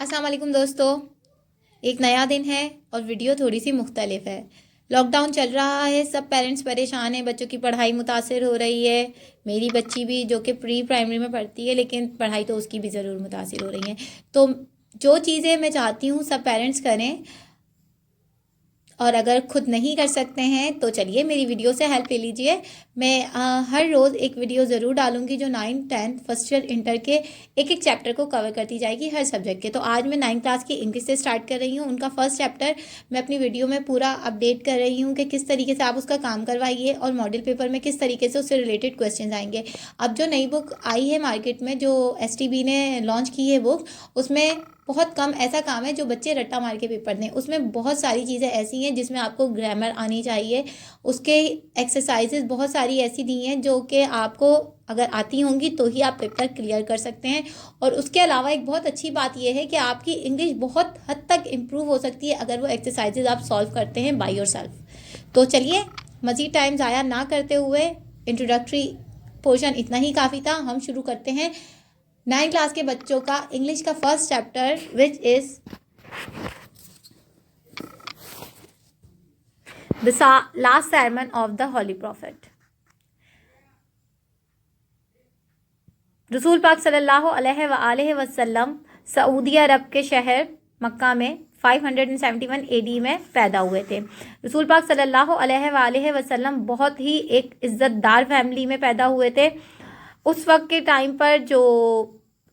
السلام علیکم دوستو، ایک نیا دن ہے اور ویڈیو تھوڑی سی مختلف ہے۔ لاک ڈاؤن چل رہا ہے، سب پیرنٹس پریشان ہیں، بچوں کی پڑھائی متاثر ہو رہی ہے۔ میری بچی بھی جو کہ پری پرائمری میں پڑھتی ہے، لیکن پڑھائی تو اس کی بھی ضرور متاثر ہو رہی ہے۔ تو جو چیزیں میں چاہتی ہوں سب پیرنٹس کریں، اور اگر خود نہیں کر سکتے ہیں تو چلیے میری ویڈیو سے ہیلپ لے لیجئے۔ میں ہر روز ایک ویڈیو ضرور ڈالوں گی جو 9th 10th first year inter کے ایک چیپٹر کو کور کرتی جائے گی ہر سبجیکٹ کے۔ تو آج میں 9th کلاس کی انگلش سے سٹارٹ کر رہی ہوں۔ ان کا فرسٹ چیپٹر میں اپنی ویڈیو میں پورا اپڈیٹ کر رہی ہوں کہ کس طریقے سے آپ اس کا کام کروائیے اور ماڈل پیپر میں کس طریقے سے اس سے ریلیٹڈ کویسچنز آئیں گے۔ اب جو نئی بک آئی ہے مارکیٹ میں، جو STB نے لانچ کی ہے بک، اس میں بہت کم ایسا کام ہے جو بچے رٹا مار کے پیپر دیں۔ اس میں بہت ساری چیزیں ایسی ہیں جس میں آپ کو گرامر آنی چاہیے، اس کے ایکسرسائزز بہت ساری ایسی دی ہیں جو کہ آپ کو اگر آتی ہوں گی تو ہی آپ پیپر کلیئر کر سکتے ہیں۔ اور اس کے علاوہ ایک بہت اچھی بات یہ ہے کہ آپ کی انگلش بہت حد تک امپروو ہو سکتی ہے اگر وہ ایکسرسائزز آپ سالو کرتے ہیں بائی یور سیلف۔ تو چلیے مزید ٹائم ضائع نہ کرتے ہوئے، انٹروڈکٹری پورشن اتنا ہی کافی تھا، ہم شروع کرتے ہیں 9 کلاس کے بچوں کا انگلش کا first chapter which is the last sermon of the Holy Prophet۔ رسول پاک صلی اللہ علیہ وآلہ وسلم سعودی عرب کے شہر مکہ میں 571 AD میں پیدا ہوئے تھے۔ رسول پاک صلی اللہ علیہ وآلہ وسلم بہت ہی ایک عزت دار فیملی میں پیدا ہوئے تھے۔ اس وقت کے ٹائم پر جو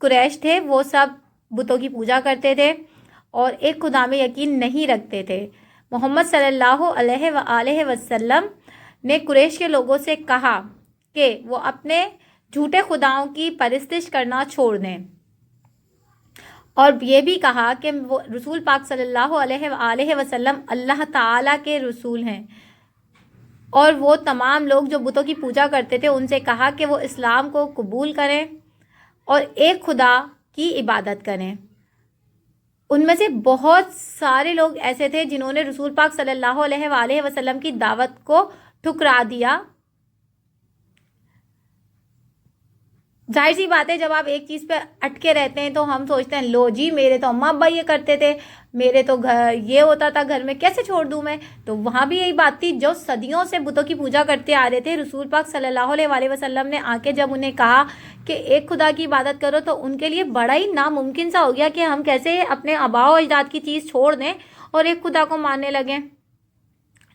قریش تھے وہ سب بتوں کی پوجا کرتے تھے اور ایک خدا میں یقین نہیں رکھتے تھے۔ محمد صلی اللہ علیہ وآلہ وسلم نے قریش کے لوگوں سے کہا کہ وہ اپنے جھوٹے خداؤں کی پرستش کرنا چھوڑ دیں، اور یہ بھی کہا کہ وہ رسول پاک صلی اللہ علیہ وآلہ وسلم اللہ تعالیٰ کے رسول ہیں، اور وہ تمام لوگ جو بتوں کی پوجا کرتے تھے ان سے کہا کہ وہ اسلام کو قبول کریں اور ایک خدا کی عبادت کریں۔ ان میں سے بہت سارے لوگ ایسے تھے جنہوں نے رسول پاک صلی اللہ علیہ وآلہ وسلم کی دعوت کو ٹھکرا دیا۔ ظاہر سی بات ہے، جب آپ ایک چیز پہ اٹکے رہتے ہیں تو ہم سوچتے ہیں لو جی میرے تو اماں ابا یہ کرتے تھے، میرے تو گھر یہ ہوتا تھا، گھر میں کیسے چھوڑ دوں میں۔ تو وہاں بھی یہی بات تھی، جو صدیوں سے بتوں کی پوجا کرتے آ رہے تھے، رسول پاک صلی اللہ علیہ وآلہ وسلم نے آ کے جب انہیں کہا کہ ایک خدا کی عبادت کرو تو ان کے لیے بڑا ہی ناممکن سا ہو گیا کہ ہم کیسے اپنے آباء و اجداد کی چیز چھوڑ دیں اور ایک خدا کو ماننے لگیں۔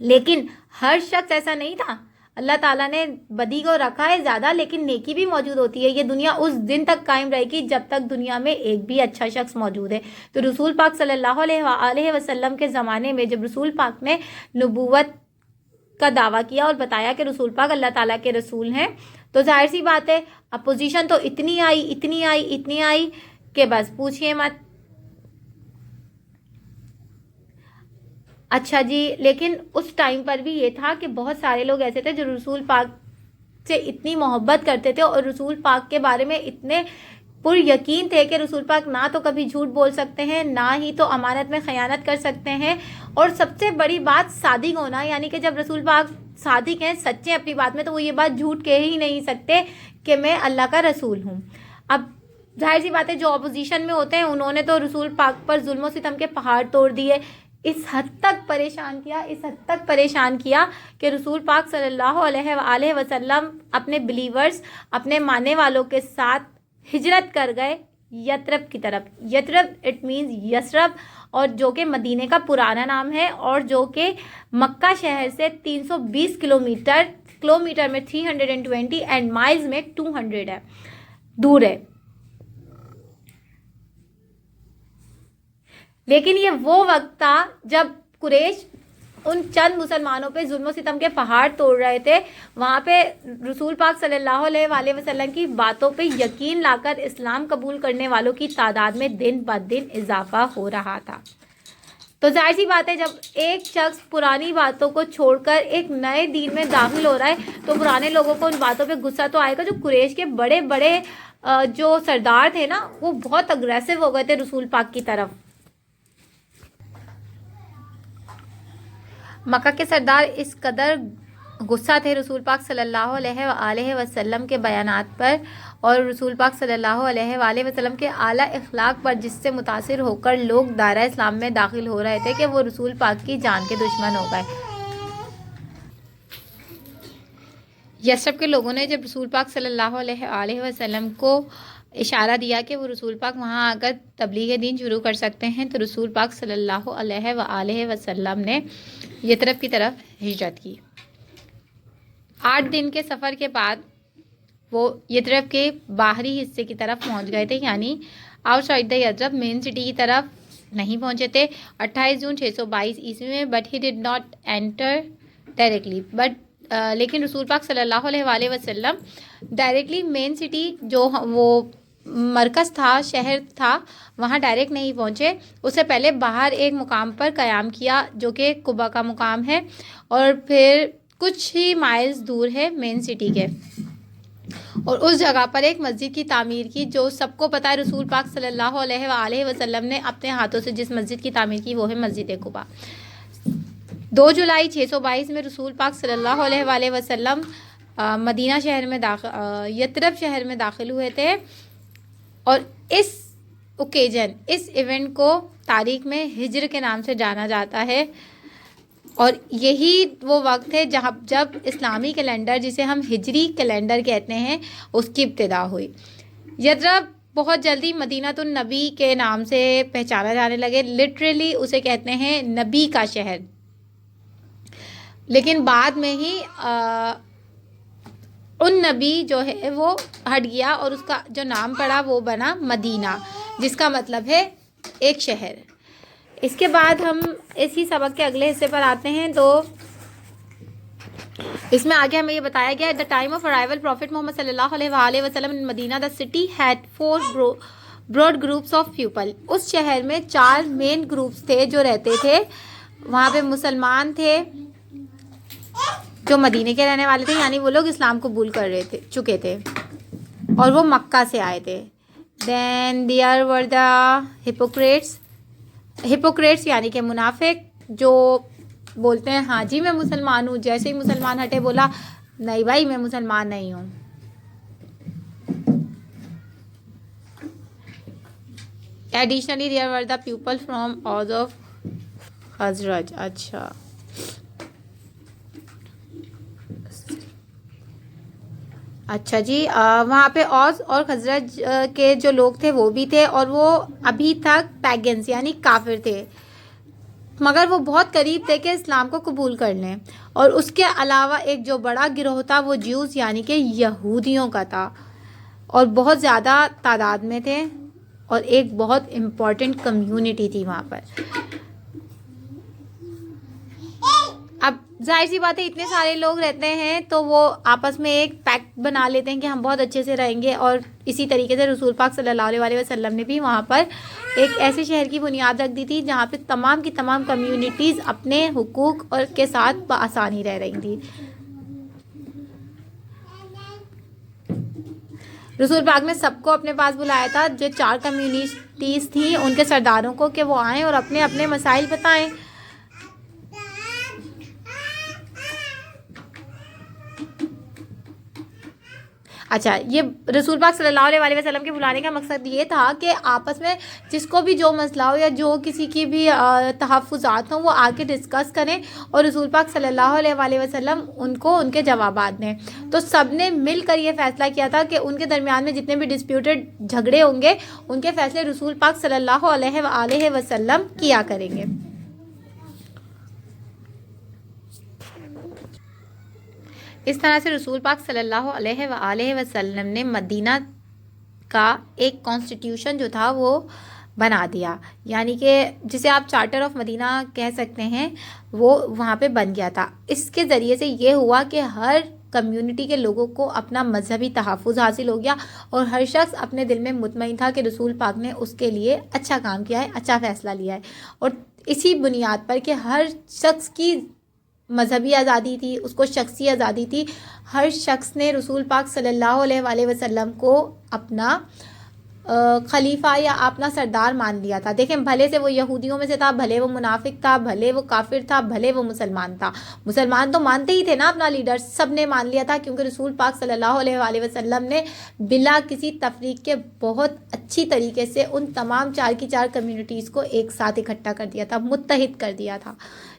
لیکن ہر شخص ایسا نہیں تھا۔ اللہ تعالیٰ نے بدی کو رکھا ہے زیادہ، لیکن نیکی بھی موجود ہوتی ہے۔ یہ دنیا اس دن تک قائم رہے گی جب تک دنیا میں ایک بھی اچھا شخص موجود ہے۔ تو رسول پاک صلی اللہ علیہ وآلہ وسلم کے زمانے میں جب رسول پاک نے نبوت کا دعویٰ کیا اور بتایا کہ رسول پاک اللہ تعالیٰ کے رسول ہیں، تو ظاہر سی بات ہے اپوزیشن تو اتنی آئی کہ بس پوچھئے مت۔ اچھا جی، لیکن اس ٹائم پر بھی یہ تھا کہ بہت سارے لوگ ایسے تھے جو رسول پاک سے اتنی محبت کرتے تھے اور رسول پاک کے بارے میں اتنے پر یقین تھے کہ رسول پاک نہ تو کبھی جھوٹ بول سکتے ہیں، نہ ہی تو امانت میں خیانت کر سکتے ہیں، اور سب سے بڑی بات صادق ہونا، یعنی کہ جب رسول پاک صادق ہیں، سچے اپنی بات میں، تو وہ یہ بات جھوٹ کہہ ہی نہیں سکتے کہ میں اللہ کا رسول ہوں۔ اب ظاہر سی بات ہے جو اپوزیشن میں ہوتے ہیں انہوں نے تو رسول پاک پر ظلم و ستم کے پہاڑ توڑ دیے، اس حد تک پریشان کیا کہ رسول پاک صلی اللہ علیہ وآلہ وسلم اپنے بلیورز، اپنے ماننے والوں کے ساتھ ہجرت کر گئے یترب کی طرف۔ یترب اٹ مینز یسرب، اور جو کہ مدینے کا پرانا نام ہے، اور جو کہ مکہ شہر سے 320 کلومیٹر میں 320 اینڈ مائلز میں 200 ہے، دور ہے۔ لیکن یہ وہ وقت تھا جب قریش ان چند مسلمانوں پہ ظلم و ستم کے پہاڑ توڑ رہے تھے، وہاں پہ رسول پاک صلی اللہ علیہ وآلہ وسلم کی باتوں پہ یقین لا کر اسلام قبول کرنے والوں کی تعداد میں دن بہ دن اضافہ ہو رہا تھا۔ تو ظاہر سی بات ہے جب ایک شخص پرانی باتوں کو چھوڑ کر ایک نئے دین میں داخل ہو رہا ہے تو پرانے لوگوں کو ان باتوں پہ غصہ تو آئے گا۔ جو قریش کے بڑے بڑے جو سردار تھے نا، وہ بہت اگریسو ہو گئے تھے رسول پاک کی طرف۔ مکہ کے سردار اس قدر غصہ تھے رسول پاک صلی اللہ علیہ وآلہ وسلم کے بیانات پر اور رسول پاک صلی اللہ علیہ وآلہ وسلم کے اعلیٰ اخلاق پر جس سے متاثر ہو کر لوگ دائرہ اسلام میں داخل ہو رہے تھے کہ وہ رسول پاک کی جان کے دشمن ہو گئے۔ یثرب کے لوگوں نے جب رسول پاک صلی اللہ علیہ وآلہ وسلم کو اشارہ دیا کہ وہ رسول پاک وہاں آ کر تبلیغ دین شروع کر سکتے ہیں تو رسول پاک صلی اللہ علیہ وآلہ وسلم نے یثرب کی طرف ہجرت کی۔ 8 دن کے سفر کے بعد وہ یثرب کے باہری حصے کی طرف پہنچ گئے تھے، یعنی outside the Yathrib, main city کی طرف نہیں پہنچے تھے 28 جون 622 عیسوی میں، but he did not inter directly, لیکن رسول پاک صلی اللہ علیہ وآلہ وسلم ڈائریکٹلی مین سٹی جو وہ مرکز تھا، شہر تھا، وہاں ڈائریکٹ نہیں پہنچے، اس سے پہلے باہر ایک مقام پر قیام کیا جو کہ قبا کا مقام ہے اور پھر کچھ ہی مائلز دور ہے مین سٹی کے، اور اس جگہ پر ایک مسجد کی تعمیر کی جو سب کو پتہ ہے رسول پاک صلی اللہ علیہ وآلہ وسلم نے اپنے ہاتھوں سے جس مسجد کی تعمیر کی وہ ہے مسجد قبا۔ 2 جولائی 622 میں رسول پاک صلی اللہ علیہ وآلہ وسلم مدینہ شہر میں یثرب شہر میں داخل ہوئے تھے، اور اس اوکیجن، اس ایونٹ کو تاریخ میں ہجر کے نام سے جانا جاتا ہے، اور یہی وہ وقت ہے جب اسلامی کیلنڈر جسے ہم ہجری کیلنڈر کہتے ہیں اس کی ابتدا ہوئی۔ یثرب بہت جلدی مدینہ النبی کے نام سے پہچانا جانے لگے، لٹرلی اسے کہتے ہیں نبی کا شہر، لیکن بعد میں ہی ان نبی جو ہے وہ ہٹ گیا اور اس کا جو نام پڑا وہ بنا مدینہ، جس کا مطلب ہے ایک شہر۔ اس کے بعد ہم اسی سبق کے اگلے حصے پر آتے ہیں، تو اس میں آگے ہمیں یہ بتایا گیا at the time of arrival prophet Muhammad صلی اللہ علیہ وآلہ وسلم in Medina the city had 4 broad groups of people. اس شہر میں 4 مین گروپس تھے جو رہتے تھے وہاں پہ۔ مسلمان تھے جو مدینے کے رہنے والے تھے، یعنی وہ لوگ اسلام قبول کر چکے تھے اور وہ مکہ سے آئے تھے۔ دین دیئر ور دا ہپوکریٹس یعنی کہ منافق، جو بولتے ہیں ہاں جی میں مسلمان ہوں، جیسے ہی مسلمان ہٹے بولا نہیں بھائی میں مسلمان نہیں ہوں۔ Additionally there were the people from Aws of Khazraj. اچھا جی، وہاں پہ اوس اور خزرج کے جو لوگ تھے وہ بھی تھے، اور وہ ابھی تک پیگنز یعنی کافر تھے، مگر وہ بہت قریب تھے کہ اسلام کو قبول کر لیں۔ اور اس کے علاوہ ایک جو بڑا گروہ تھا وہ جیوز یعنی کہ یہودیوں کا تھا، اور بہت زیادہ تعداد میں تھے، اور ایک بہت امپورٹنٹ کمیونٹی تھی وہاں پر۔ اب ظاہر سی بات ہے اتنے سارے لوگ رہتے ہیں تو وہ آپس میں ایک پیکٹ بنا لیتے ہیں کہ ہم بہت اچھے سے رہیں گے، اور اسی طریقے سے رسول پاک صلی اللہ علیہ وسلم نے بھی وہاں پر ایک ایسے شہر کی بنیاد رکھ دی تھی جہاں پہ تمام کی تمام کمیونٹیز اپنے حقوق اور کے ساتھ بآسانی رہ رہی تھی۔ رسول پاک نے سب کو اپنے پاس بلایا تھا، جو 4 کمیونٹیز تھیں ان کے سرداروں کو، کہ وہ آئیں اور اپنے اپنے مسائل بتائیں۔ اچھا، یہ رسول پاک صلی اللہ علیہ وسلم کے بلانے کا مقصد یہ تھا کہ آپس میں جس کو بھی جو مسئلہ ہو یا جو کسی کی بھی تحفظات ہوں وہ آ کے ڈسکس کریں، اور رسول پاک صلی اللہ علیہ وسلم ان کو ان کے جوابات دیں۔ تو سب نے مل کر یہ فیصلہ کیا تھا کہ ان کے درمیان میں جتنے بھی ڈسپیوٹڈ جھگڑے ہوں گے ان کے فیصلے رسول پاک صلی اللہ علیہ وسلم کیا کریں گے۔ اس طرح سے رسول پاک صلی اللہ علیہ وسلم نے مدینہ کا ایک کانسٹیٹیوشن جو تھا وہ بنا دیا، یعنی کہ جسے آپ چارٹر آف مدینہ کہہ سکتے ہیں، وہ وہاں پہ بن گیا تھا۔ اس کے ذریعے سے یہ ہوا کہ ہر کمیونٹی کے لوگوں کو اپنا مذہبی تحفظ حاصل ہو گیا، اور ہر شخص اپنے دل میں مطمئن تھا کہ رسول پاک نے اس کے لیے اچھا کام کیا ہے، اچھا فیصلہ لیا ہے۔ اور اسی بنیاد پر کہ ہر شخص کی مذہبی آزادی تھی، اس کو شخصی آزادی تھی، ہر شخص نے رسول پاک صلی اللہ علیہ وسلم کو اپنا خلیفہ یا اپنا سردار مان لیا تھا. دیکھیں بھلے سے وہ یہودیوں میں سے تھا، بھلے وہ منافق تھا، بھلے وہ کافر تھا، بھلے وہ مسلمان تھا، مسلمان تو مانتے ہی تھے نا اپنا لیڈر، سب نے مان لیا تھا کیونکہ رسول پاک صلی اللہ علیہ وآلہ وسلم نے بلا کسی تفریق کے بہت اچھی طریقے سے ان تمام 4 کی 4 کمیونٹیز کو ایک ساتھ اکٹھا کر دیا تھا، متحد کر دیا تھا.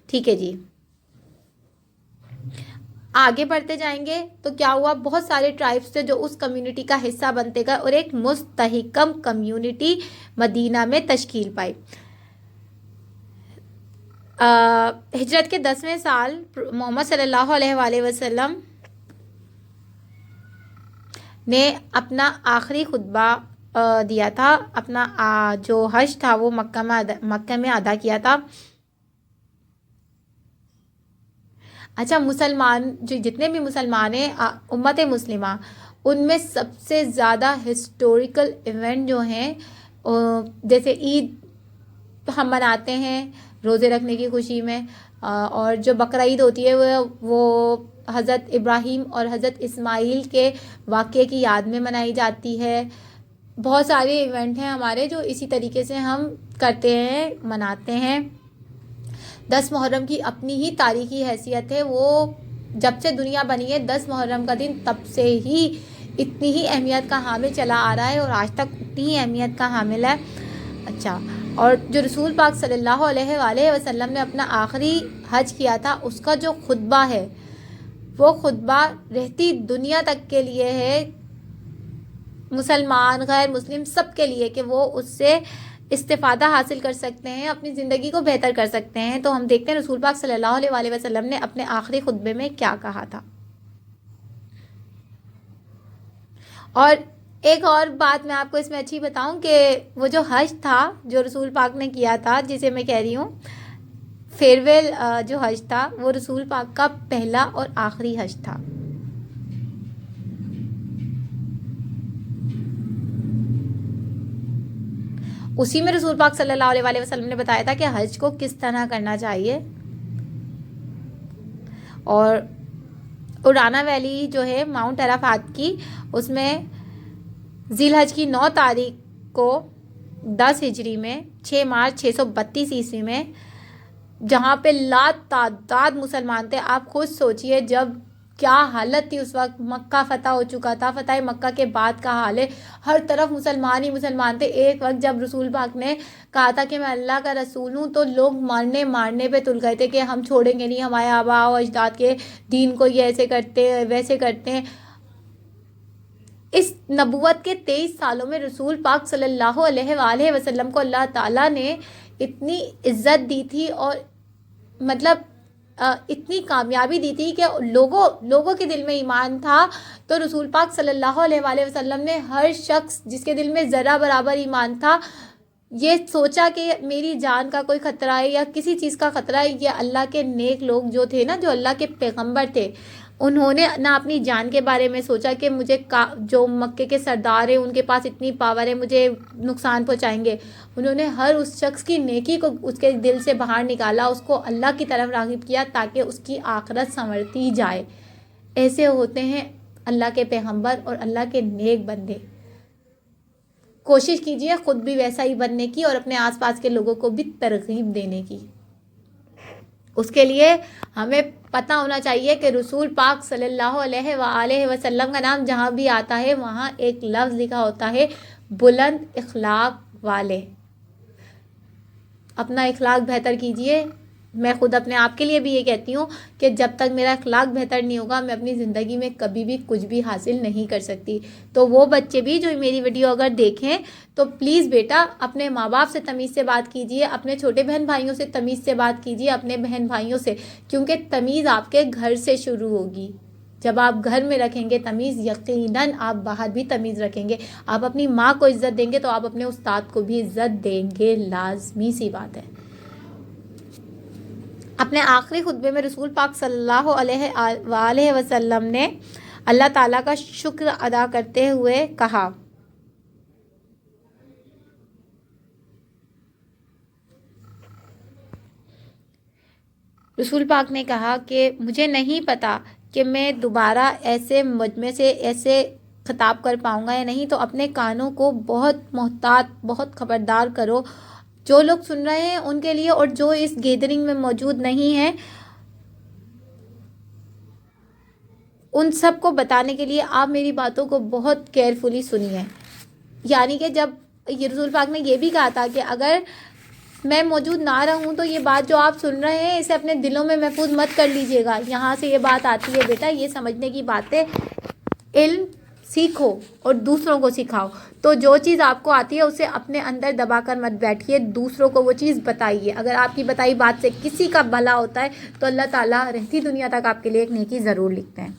ٹھیک ہے جی، آگے بڑھتے جائیں گے تو کیا ہوا، بہت سارے ٹرائبس تھے جو اس کمیونٹی کا حصہ بنتے گئے اور ایک مستحکم کمیونٹی مدینہ میں تشکیل پائی. ہجرت کے 10ویں سال محمد صلی اللہ علیہ وآلہ وسلم نے اپنا آخری خطبہ دیا تھا. اپنا جو حج تھا وہ مکہ میں ادا کیا تھا. اچھا، مسلمان جو جتنے بھی مسلمان ہیں امت مسلمہ، ان میں سب سے زیادہ ہسٹوریکل ایونٹ جو ہیں جیسے عید ہم مناتے ہیں روزے رکھنے کی خوشی میں، اور جو بقرہ عید ہوتی ہے وہ حضرت ابراہیم اور حضرت اسماعیل کے واقعے کی یاد میں منائی جاتی ہے. بہت سارے ایونٹ ہیں ہمارے جو اسی طریقے سے ہم کرتے ہیں، مناتے ہیں. 10 محرم کی اپنی ہی تاریخی حیثیت ہے، وہ جب سے دنیا بنی ہے 10 محرم کا دن تب سے ہی اتنی ہی اہمیت کا حامل چلا آ رہا ہے اور آج تک اتنی ہی اہمیت کا حامل ہے. اچھا، اور جو رسول پاک صلی اللہ علیہ وآلہ وسلم نے اپنا آخری حج کیا تھا اس کا جو خطبہ ہے وہ خطبہ رہتی دنیا تک کے لیے ہے، مسلمان غیر مسلم سب کے لیے، کہ وہ اس سے استفادہ حاصل کر سکتے ہیں، اپنی زندگی کو بہتر کر سکتے ہیں. تو ہم دیکھتے ہیں رسول پاک صلی اللہ علیہ وآلہ وسلم نے اپنے آخری خطبے میں کیا کہا تھا. اور ایک اور بات میں آپ کو اس میں اچھی بتاؤں کہ وہ جو حج تھا جو رسول پاک نے کیا تھا، جسے میں کہہ رہی ہوں فیئرویل جو حج تھا، وہ رسول پاک کا پہلا اور آخری حج تھا. اسی میں رسول پاک صلی اللہ علیہ وآلہ وسلم نے بتایا تھا کہ حج کو کس طرح کرنا چاہیے. اور ارانا ویلی جو ہے ماؤنٹ عرفات کی، اس میں ذی الحج کی 9 تاریخ کو 10 ہجری میں 6 مارچ 632 عیسوی میں جہاں پہ لا تعداد مسلمان تھے. آپ خود سوچئے جب کیا حالت تھی اس وقت، مکہ فتح ہو چکا تھا، فتح مکہ کے بعد کا حال ہے، ہر طرف مسلمان ہی مسلمان تھے. ایک وقت جب رسول پاک نے کہا تھا کہ میں اللہ کا رسول ہوں تو لوگ مارنے پہ تل گئے تھے کہ ہم چھوڑیں گے نہیں ہمارے آباء و اجداد کے دین کو، یہ ایسے کرتے ہیں ویسے کرتے ہیں. اس نبوت کے 23 سالوں میں رسول پاک صلی اللہ علیہ وآلہ وسلم کو اللہ تعالیٰ نے اتنی عزت دی تھی اور مطلب اتنی کامیابی دی تھی کہ لوگوں کے دل میں ایمان تھا. تو رسول پاک صلی اللہ علیہ وآلہ وسلم نے ہر شخص جس کے دل میں ذرہ برابر ایمان تھا یہ سوچا کہ میری جان کا کوئی خطرہ ہے یا کسی چیز کا خطرہ ہے، یہ اللہ کے نیک لوگ جو تھے نا، جو اللہ کے پیغمبر تھے، انہوں نے نہ اپنی جان کے بارے میں سوچا کہ مجھے جو مکے کے سردار ہیں ان کے پاس اتنی پاور ہے مجھے نقصان پہنچائیں گے. انہوں نے ہر اس شخص کی نیکی کو اس کے دل سے باہر نکالا، اس کو اللہ کی طرف راغب کیا تاکہ اس کی آخرت سنورتی جائے. ایسے ہوتے ہیں اللہ کے پیغمبر اور اللہ کے نیک بندے. کوشش کیجئے خود بھی ویسا ہی بننے کی اور اپنے آس پاس کے لوگوں کو بھی ترغیب دینے کی. اس کے لیے ہمیں پتہ ہونا چاہیے کہ رسول پاک صلی اللہ علیہ وآلہ وسلم کا نام جہاں بھی آتا ہے وہاں ایک لفظ لکھا ہوتا ہے بلند اخلاق والے. اپنا اخلاق بہتر کیجئے. میں خود اپنے آپ کے لیے بھی یہ کہتی ہوں کہ جب تک میرا اخلاق بہتر نہیں ہوگا میں اپنی زندگی میں کبھی بھی کچھ بھی حاصل نہیں کر سکتی. تو وہ بچے بھی جو میری ویڈیو اگر دیکھیں تو پلیز بیٹا اپنے ماں باپ سے تمیز سے بات کیجئے، اپنے چھوٹے بہن بھائیوں سے تمیز سے بات کیجئے، اپنے بہن بھائیوں سے، کیونکہ تمیز آپ کے گھر سے شروع ہوگی. جب آپ گھر میں رکھیں گے تمیز، یقیناً آپ باہر بھی تمیز رکھیں گے. آپ اپنی ماں کو عزت دیں گے تو آپ اپنے استاد کو بھی عزت دیں گے، لازمی سی بات ہے. اپنے آخری خطبے میں رسول پاک صلی اللہ علیہ وآلہ وسلم نے اللہ تعالیٰ کا شکر ادا کرتے ہوئے کہا، رسول پاک نے کہا کہ مجھے نہیں پتا کہ میں دوبارہ ایسے مجمع سے، ایسے خطاب کر پاؤں گا یا نہیں، تو اپنے کانوں کو بہت محتاط، بہت خبردار کرو. جو لوگ سن رہے ہیں ان کے لیے اور جو اس گیدرنگ میں موجود نہیں ہیں ان سب کو بتانے کے لیے آپ میری باتوں کو بہت کیئرفلی سنیے. یعنی کہ جب یہ رسول پاک نے یہ بھی کہا تھا کہ اگر میں موجود نہ رہوں تو یہ بات جو آپ سن رہے ہیں اسے اپنے دلوں میں محفوظ مت کر لیجئے گا. یہاں سے یہ بات آتی ہے بیٹا، یہ سمجھنے کی بات ہے، علم سیکھو اور دوسروں کو سکھاؤ. تو جو چیز آپ کو آتی ہے اسے اپنے اندر دبا کر مت بیٹھیے، دوسروں کو وہ چیز بتائیے. اگر آپ کی بتائی بات سے کسی کا بھلا ہوتا ہے تو اللہ تعالیٰ رہتی دنیا تک آپ کے لیے ایک نیکی ضرور لکھتے ہیں.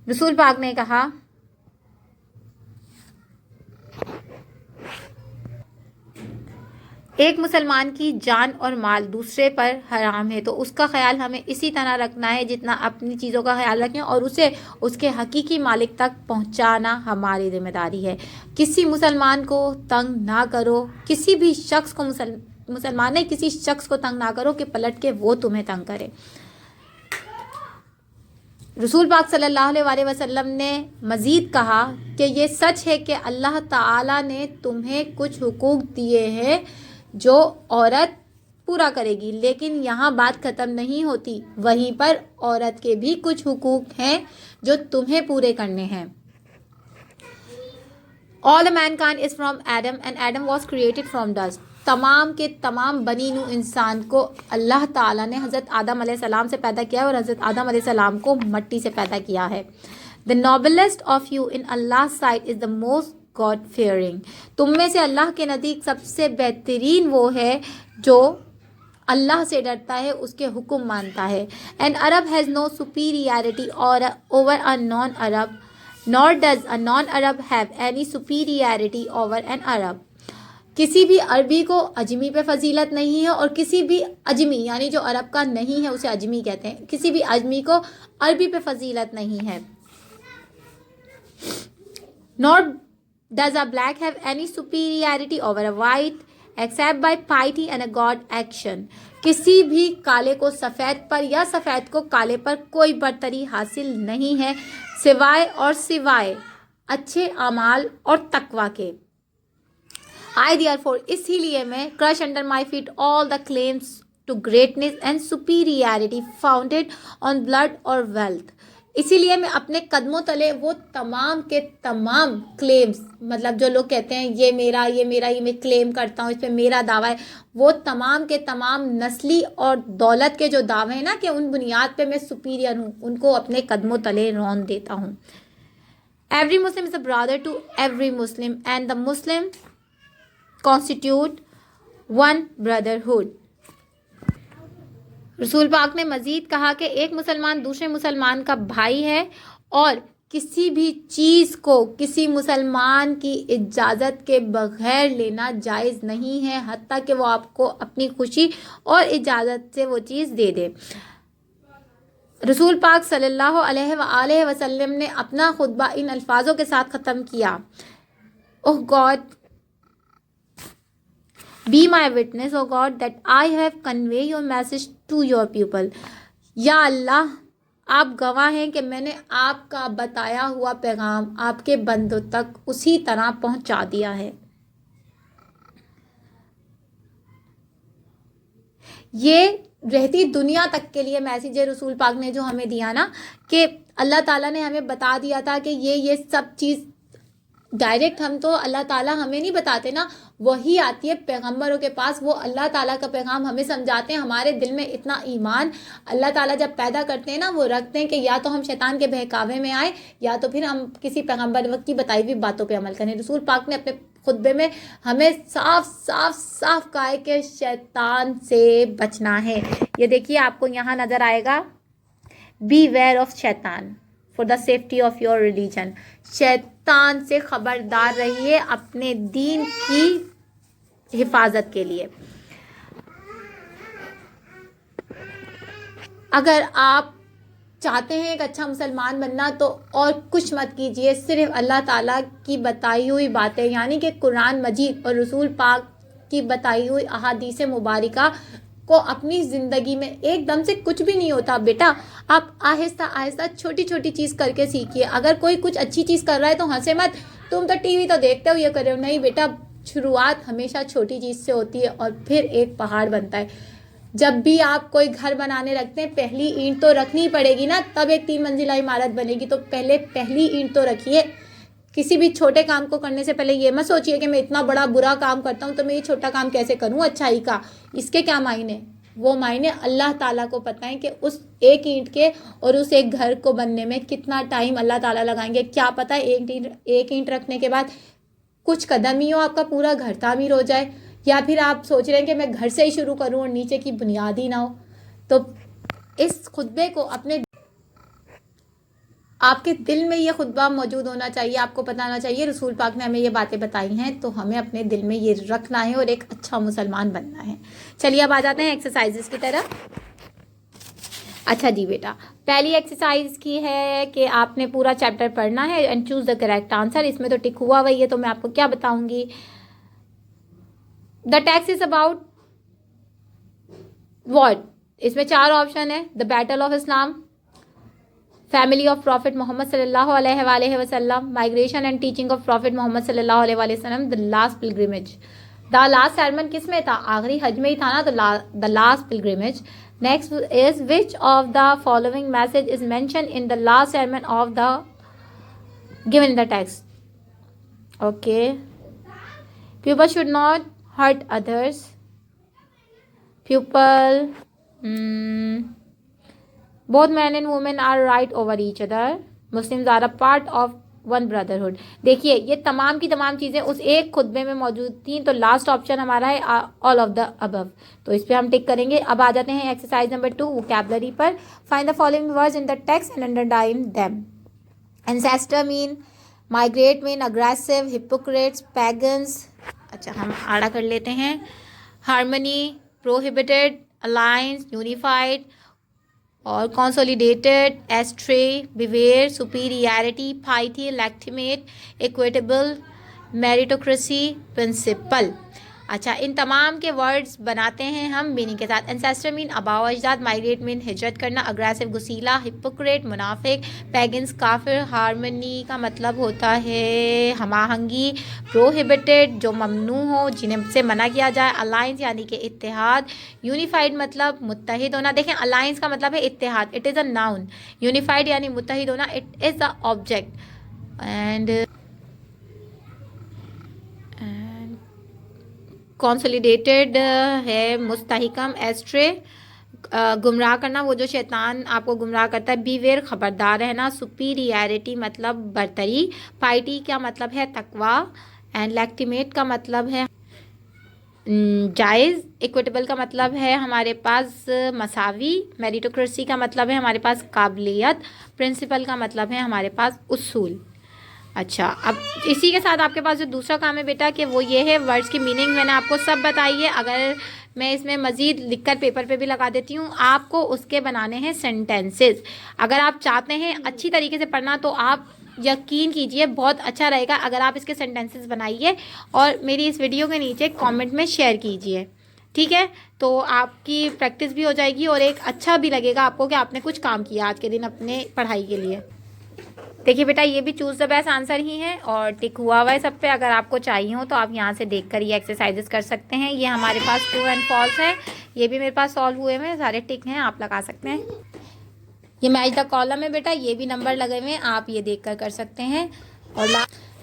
رسول پاک نے کہا ایک مسلمان کی جان اور مال دوسرے پر حرام ہے، تو اس کا خیال ہمیں اسی طرح رکھنا ہے جتنا اپنی چیزوں کا خیال رکھیں، اور اسے اس کے حقیقی مالک تک پہنچانا ہماری ذمہ داری ہے. کسی مسلمان کو تنگ نہ کرو، کسی بھی شخص کو مسلمان نے کسی شخص کو تنگ نہ کرو کہ پلٹ کے وہ تمہیں تنگ کرے. رسول پاک صلی اللہ علیہ وسلم نے مزید کہا کہ یہ سچ ہے کہ اللہ تعالیٰ نے تمہیں کچھ حقوق دیے ہیں جو عورت پورا کرے گی، لیکن یہاں بات ختم نہیں ہوتی، وہیں پر عورت کے بھی کچھ حقوق ہیں جو تمہیں پورے کرنے ہیں. All the mankind is from Adam and Adam was created from dust. تمام کے تمام بنی نوع انسان کو اللہ تعالیٰ نے حضرت آدم علیہ السلام سے پیدا کیا اور حضرت آدم علیہ السلام کو مٹی سے پیدا کیا ہے. The noblest of you in Allah's sight is the most God fearing. تم میں سے اللہ کے نزدیک سب سے بہترین وہ ہے جو اللہ سے ڈرتا ہے، اس کے حکم مانتا ہے. An Arab has no superiority over a non-Arab, nor does a non-Arab have any superiority over an Arab. کسی بھی عربی کو عجمی پہ فضیلت نہیں ہے اور کسی بھی عجمی یعنی جو عرب کا نہیں ہے اسے عجمی کہتے ہیں، کسی بھی عجمی کو عربی پہ فضیلت نہیں ہے. Nor does a black have any superiority over a white except by piety and a God action. کسی بھی کالے کو سفید پر یا سفید کو کالے پر کوئی برتری حاصل نہیں ہے سوائے اچھے اعمال اور تقوی کے. I therefore اسی لیے میں crush under my feet all the claims to greatness and superiority founded on blood or wealth. اسی لیے میں اپنے قدموں تلے وہ تمام کے تمام کلیمز، مطلب جو لوگ کہتے ہیں یہ میرا یہ میں کلیم کرتا ہوں، اس پہ میرا دعویٰ ہے، وہ تمام کے تمام نسلی اور دولت کے جو دعوے ہیں نا کہ ان بنیاد پہ میں سپیریئر ہوں، ان کو اپنے قدموں تلے رون دیتا ہوں. Every Muslim is a brother to every Muslim and the Muslim constitute one brotherhood. رسول پاک نے مزید کہا کہ ایک مسلمان دوسرے مسلمان کا بھائی ہے اور کسی بھی چیز کو کسی مسلمان کی اجازت کے بغیر لینا جائز نہیں ہے، حتیٰ کہ وہ آپ کو اپنی خوشی اور اجازت سے وہ چیز دے دے. رسول پاک صلی اللہ علیہ وآلہ وسلم نے اپنا خطبہ ان الفاظوں کے ساتھ ختم کیا: Oh God, be my witness, oh God, that I have conveyed your message to your people. یا اللہ، آپ گواہ ہیں کہ میں نے آپ کا بتایا ہوا پیغام آپ کے بندوں تک اسی طرح پہنچا دیا ہے. یہ رہتی دنیا تک کے لیے میسیج رسول پاک نے جو ہمیں دیا نا، کہ اللہ تعالیٰ نے ہمیں بتا دیا تھا کہ یہ سب چیز ڈائریکٹ ہم تو اللہ تعالیٰ ہمیں نہیں بتاتے نا، وہی آتی ہے پیغمبروں کے پاس، وہ اللہ تعالیٰ کا پیغام ہمیں سمجھاتے ہیں. ہمارے دل میں اتنا ایمان اللہ تعالیٰ جب پیدا کرتے ہیں نا، وہ رکھتے ہیں کہ یا تو ہم شیطان کے بہکاوے میں آئے یا تو پھر ہم کسی پیغمبر وقت کی بتائی ہوئی باتوں پہ عمل کریں. رسول پاک نے اپنے خطبے میں ہمیں صاف صاف صاف کہا ہے کہ شیطان سے بچنا ہے. یہ دیکھیے آپ کو یہاں نظر آئے گا، بی ویئر آف شیطان for the safety of your religion. شیطان سے خبردار رہیے اپنے دین کی حفاظت کے لیے. اگر آپ چاہتے ہیں ایک اچھا مسلمان بننا تو اور کچھ مت کیجیے، صرف اللہ تعالیٰ کی بتائی ہوئی باتیں یعنی کہ قرآن مجید اور رسول پاک کی بتائی ہوئی احادیث مبارکہ کو اپنی زندگی میں ایک دم سے کچھ بھی نہیں ہوتا بیٹا. آپ آہستہ آہستہ چھوٹی چھوٹی چیز کر کے سیکھیے. اگر کوئی کچھ اچھی چیز کر رہا ہے تو ہنسے مت, تم تو ٹی وی تو دیکھتے ہو, یہ کر رہے ہو. نہیں بیٹا, شروعات ہمیشہ چھوٹی چیز سے ہوتی ہے اور پھر ایک پہاڑ بنتا ہے. جب بھی آپ کوئی گھر بنانے رکھتے ہیں, پہلی اینٹ تو رکھنی پڑے گی نا, تب ایک 3 منزلہ عمارت بنے گی. تو پہلی اینٹ تو رکھیے. کسی بھی چھوٹے کام کو کرنے سے پہلے یہ مت سوچیے کہ میں اتنا بڑا برا کام کرتا ہوں تو میں یہ چھوٹا کام کیسے کروں اچھائی کا. اس کے کیا معنی, وہ معنی اللہ تعالیٰ کو پتہ ہے کہ اس ایک اینٹ کے اور اس ایک گھر کو بننے میں کتنا ٹائم اللہ تعالیٰ لگائیں گے. کیا پتہ ایک اینٹ رکھنے کے بعد کچھ قدم ہی ہو آپ کا پورا گھر تعمیر ہو جائے, یا پھر آپ سوچ رہے ہیں کہ میں گھر سے ہی شروع کروں اور نیچے کی بنیاد ہی نہ ہو. تو اس خطبے کو آپ کے دل میں یہ خطبہ موجود ہونا چاہیے. آپ کو پتہ ہونا چاہیے رسول پاک نے ہمیں یہ باتیں بتائی ہیں, تو ہمیں اپنے دل میں یہ رکھنا ہے اور ایک اچھا مسلمان بننا ہے. چلیے اب آ جاتے ہیں ایکسرسائزز کی طرف. اچھا جی بیٹا, پہلی ایکسرسائز کی ہے کہ آپ نے پورا چیپٹر پڑھنا ہے and choose the correct answer. اس میں تو ٹک ہوا ہے, تو میں آپ کو کیا بتاؤں گی. The text is about what. اس میں 4 آپشن ہے. The battle of Islam, family of prophet Muhammad صلی اللہ علیہ وآلہ وسلم, migration and teaching of prophet Muhammad صلی اللہ علیہ وآلہ وسلم, the last pilgrimage. The last sermon کس میں تھا, آخری حج میں ہی تھا نا, تو دا last pilgrimage. Next is which of the following message is mention in the last sermon of the given in the text. Okay. People should not hurt others. People, both men and women are right over each other. Muslims are a part of one brotherhood. دیکھیے یہ تمام کی تمام چیزیں اس ایک خطبے میں موجود تھیں, تو لاسٹ آپشن ہمارا ہے all of the above, تو اس پہ ہم ٹک کریں گے. اب آ جاتے ہیں exercise number 2 vocabulary per. Find the following words in the text and underline them. Ancestor mean, migrate mean, aggressive, hypocrites, pagans. اچھا ہم آڑا کر لیتے ہیں. Harmony, prohibited, alliance, unified اور consolidated, astray, beware, superiority, piety, legitimate, equitable, meritocracy, principle. اچھا ان تمام کے words بناتے ہیں ہم میننگ کے ساتھ. انسیسٹر مین آباء و اجداد, مائگریٹ مین ہجرت کرنا, اگریسو گسیلا, ہپوکریٹ منافق, پیگنس کافر, ہارمنی کا مطلب ہوتا ہے ہم آہنگی, پروہیبٹڈ جو ممنوع ہو جنہیں سے منع کیا جائے, الائنس یعنی کہ اتحاد, یونیفائڈ مطلب متحد ہونا. دیکھیں الائنس کا مطلب ہے اتحاد, it is a noun. Unified یعنی متحد ہونا, it is a object. And consolidated ہے مستحکم. ایسٹرے گمراہ کرنا, وہ جو شیطان آپ کو گمراہ کرتا ہے. بیویئر خبردار رہنا. سپیریئرٹی مطلب برتری. پائٹی کا مطلب ہے تقوی. اینڈ لیگٹیمیٹ کا مطلب ہے جائز. ایکویٹیبل کا مطلب ہے ہمارے پاس مساوی. میریٹوکریسی کا مطلب ہے ہمارے پاس قابلیت. پرنسپل کا مطلب ہے ہمارے پاس اصول. اچھا اب اسی کے ساتھ آپ کے پاس جو دوسرا کام ہے بیٹا کہ وہ یہ ہے ورڈز کی میننگ میں نے آپ کو سب بتائی ہے. اگر میں اس میں مزید لکھ کر پیپر پہ بھی لگا دیتی ہوں, آپ کو اس کے بنانے ہیں سینٹینسز. اگر آپ چاہتے ہیں اچھی طریقے سے پڑھنا تو آپ یقین کیجئے بہت اچھا رہے گا اگر آپ اس کے سینٹینسز بنائیے اور میری اس ویڈیو کے نیچے کامنٹ میں شیئر کیجئے. ٹھیک ہے, تو آپ کی پریکٹس بھی ہو جائے گی اور ایک اچھا بھی لگے گا آپ کو کہ آپ نے کچھ کام کیا آج کے دن اپنے پڑھائی کے لیے. دیکھیے بیٹا یہ بھی چوز دا بیسٹ آنسر ہی ہے اور ٹک ہوا ہوا ہے سب پہ. اگر آپ کو چاہیے ہو تو آپ یہاں سے دیکھ کر یہ ایکسرسائزز کر سکتے ہیں. یہ ہمارے پاس ٹرو اینڈ فالس ہے, یہ بھی میرے پاس سالو ہوئے ہوئے سارے ٹک ہیں, آپ لگا سکتے ہیں. یہ میچ دا کالم ہے بیٹا, یہ بھی نمبر لگے ہوئے ہیں, آپ یہ دیکھ کر سکتے ہیں. اور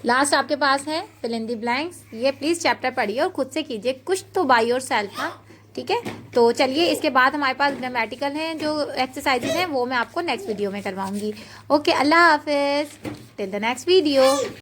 لاسٹ آپ کے پاس ہے فل ان دی بلینکس. یہ پلیز چیپٹر پڑھیے اور خود سے کیجیے کچھ تو بائی یور سیلف نا. ٹھیک ہے, تو چلیے اس کے بعد ہمارے پاس گرامیٹیکل ہیں جو ایکسرسائزز ہیں وہ میں آپ کو نیکسٹ ویڈیو میں کرواؤں گی. اوکے, اللہ حافظ, ٹل دا نیکسٹ ویڈیو.